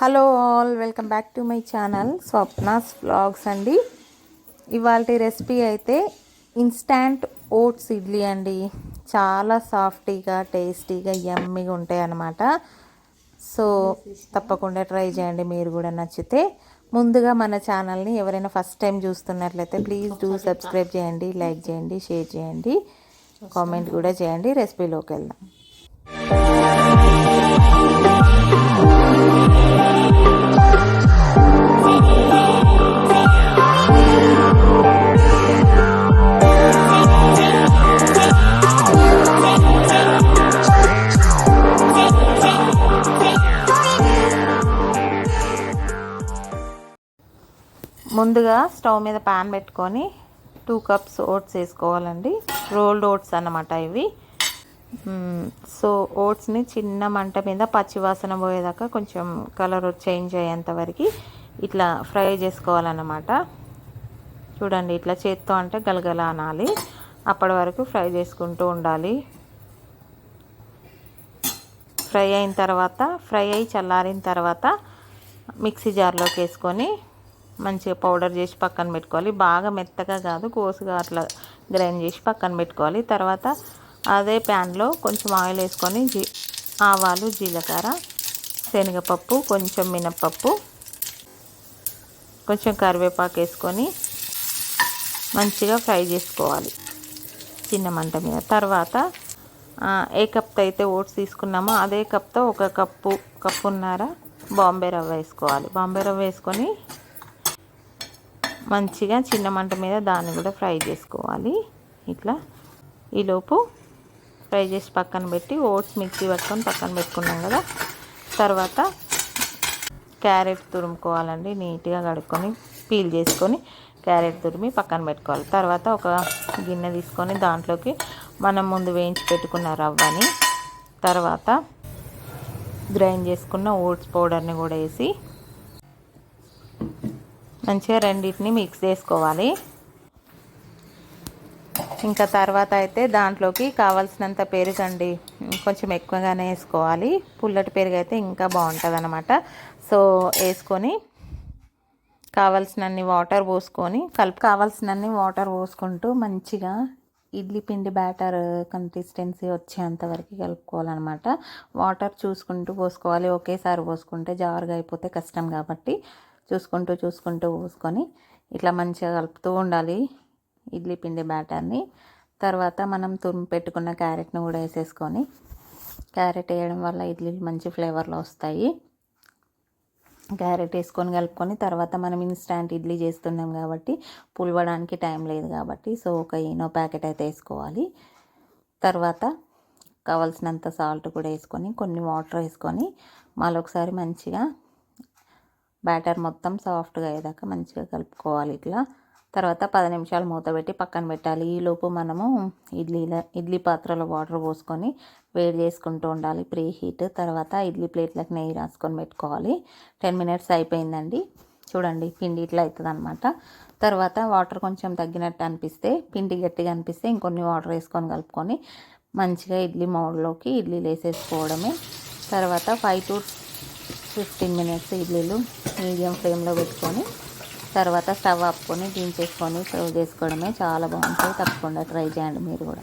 Hello all, welcome back to my channel Swapna's vlogs అండి. ఇవాళ recipe అయితే ఇన్స్టాంట్ ఓట్స్ ఇడ్లీ అండి. చాలా సాఫ్టీగా టేస్టీగా యమ్మీగా ఉంటాయి అన్నమాట. సో తప్పకుండా ట్రై చేయండి, మీరు కూడా నచ్చితే. ముందుగా మన ఛానల్ని ఎవరైనా ఫస్ట్ టైం చూస్తున్నట్లయితే ప్లీజ్ డూ సబ్స్క్రైబ్ చేయండి, లైక్ చేయండి, షేర్ చేయండి, కామెంట్ కూడా చేయండి. రెసిపీలోకి వెళ్దాం. ముందుగా స్టవ్ మీద ప్యాన్ పెట్టుకొని 2 కప్స్ ఓట్స్ వేసుకోవాలండి. రోల్డ్ ఓట్స్ అన్నమాట ఇవి. సో ఓట్స్ని చిన్న మంట మీద పచ్చివాసన పోయేదాకా కొంచెం కలర్ చేంజ్ అయ్యేంత వరకు ఇట్లా ఫ్రై చేసుకోవాలన్నమాట. చూడండి, ఇట్లా చేత్తో అంటే గలగల అనాలి. అప్పటి వరకు ఫ్రై చేసుకుంటూ ఉండాలి. ఫ్రై అయి చల్లారిన తర్వాత మిక్సీ జార్లోకి వేసుకొని మంచిగా పౌడర్ చేసి పక్కన పెట్టుకోవాలి. బాగా మెత్తగా కాదు, కోసుగా అట్లా గ్రైండ్ చేసి పక్కన పెట్టుకోవాలి. తర్వాత అదే ప్యాన్లో కొంచెం ఆయిల్ వేసుకొని ఆవాలు, జీలకర్ర, శనగపప్పు, కొంచెం మినప్పప్పు, కొంచెం కరివేపాకు వేసుకొని మంచిగా ఫ్రై చేసుకోవాలి చిన్న మంట మీద. తర్వాత ఏ కప్తో అయితే ఓట్స్ తీసుకున్నామో అదే కప్తో ఒక కప్పున్నర బాంబే రవ్వ వేసుకోవాలి. బాంబే రవ్వ వేసుకొని మంచిగా చిన్న మంట మీద దాన్ని కూడా ఫ్రై చేసుకోవాలి. ఇట్లా ఈలోపు ఫ్రై చేసి పక్కన పెట్టి ఓట్స్ మిక్సీ పట్టుకొని పక్కన పెట్టుకున్నాం కదా. తర్వాత క్యారెట్ తురుముకోవాలండి. నీట్గా కడుక్కొని పీల్ చేసుకొని క్యారెట్ తురిమి పక్కన పెట్టుకోవాలి. తర్వాత ఒక గిన్నె తీసుకొని దాంట్లోకి మనం ముందు వేయించి పెట్టుకున్న రవ్వని, తర్వాత గ్రైండ్ చేసుకున్న ఓట్స్ పౌడర్ని కూడా వేసి మంచిగా రెండింటిని మిక్స్ చేసుకోవాలి. ఇంకా తర్వాత అయితే దాంట్లోకి కావాల్సినంత పెరుగు అండి, కొంచెం ఎక్కువగానే వేసుకోవాలి. పుల్లటి పెరుగు అయితే ఇంకా బాగుంటుంది అన్నమాట. సో వేసుకొని కావాల్సినన్ని వాటర్ పోసుకుంటూ మంచిగా ఇడ్లీ పిండి బ్యాటర్ కన్సిస్టెన్సీ వచ్చేంత వరకు కలుపుకోవాలన్నమాట. వాటర్ చూసుకుంటూ పోసుకోవాలి. ఒకేసారి పోసుకుంటే జారుగా అయిపోతే కష్టం కాబట్టి చూసుకుంటూ పోసుకొని ఇట్లా మంచిగా కలుపుతూ ఉండాలి ఇడ్లీ పిండి బ్యాటర్ని. తర్వాత మనం తురిమి పెట్టుకున్న క్యారెట్ని కూడా వేసేసుకొని, క్యారెట్ వేయడం వల్ల ఇడ్లీలు మంచి ఫ్లేవర్లో వస్తాయి. క్యారెట్ వేసుకొని కలుపుకొని తర్వాత మనం ఇన్స్టాంట్ ఇడ్లీ చేస్తున్నాం కాబట్టి పులవడానికి టైం లేదు కాబట్టి సో ఒక ఈనో ప్యాకెట్ అయితే వేసుకోవాలి. తర్వాత కావాల్సినంత సాల్ట్ కూడా వేసుకొని కొన్ని వాటర్ వేసుకొని మళ్ళొకసారి మంచిగా బ్యాటర్ మొత్తం సాఫ్ట్గా అయ్యేదాకా మంచిగా కలుపుకోవాలి ఇట్లా. తర్వాత 10 నిమిషాలు మూత పెట్టి పక్కన పెట్టాలి. ఈలోపు మనము ఇడ్లీ పాత్రలో వాటర్ పోసుకొని వేడి చేసుకుంటూ ఉండాలి ప్రీ హీట్. తర్వాత ఇడ్లీ ప్లేట్లకు నెయ్యి రాసుకొని పెట్టుకోవాలి. 10 మినిట్స్ అయిపోయిందండి. చూడండి, పిండి ఇట్లా అవుతుంది అనమాట. తర్వాత వాటర్ కొంచెం తగ్గినట్టు అనిపిస్తే, పిండి గట్టిగా అనిపిస్తే ఇంకొన్ని వాటర్ వేసుకొని కలుపుకొని మంచిగా ఇడ్లీ మోడ్లోకి ఇడ్లీలు వేసేసుకోవడమే. తర్వాత 5 to 15 మినిట్స్ ఇడ్లీలు మీడియం ఫ్లేమ్లో పెట్టుకొని తర్వాత స్టవ్ ఆపుకొని దించేసుకొని సర్వ్ చేసుకోవడమే. చాలా బాగుంటుంది. తప్పకుండా ట్రై చేయండి మీరు కూడా.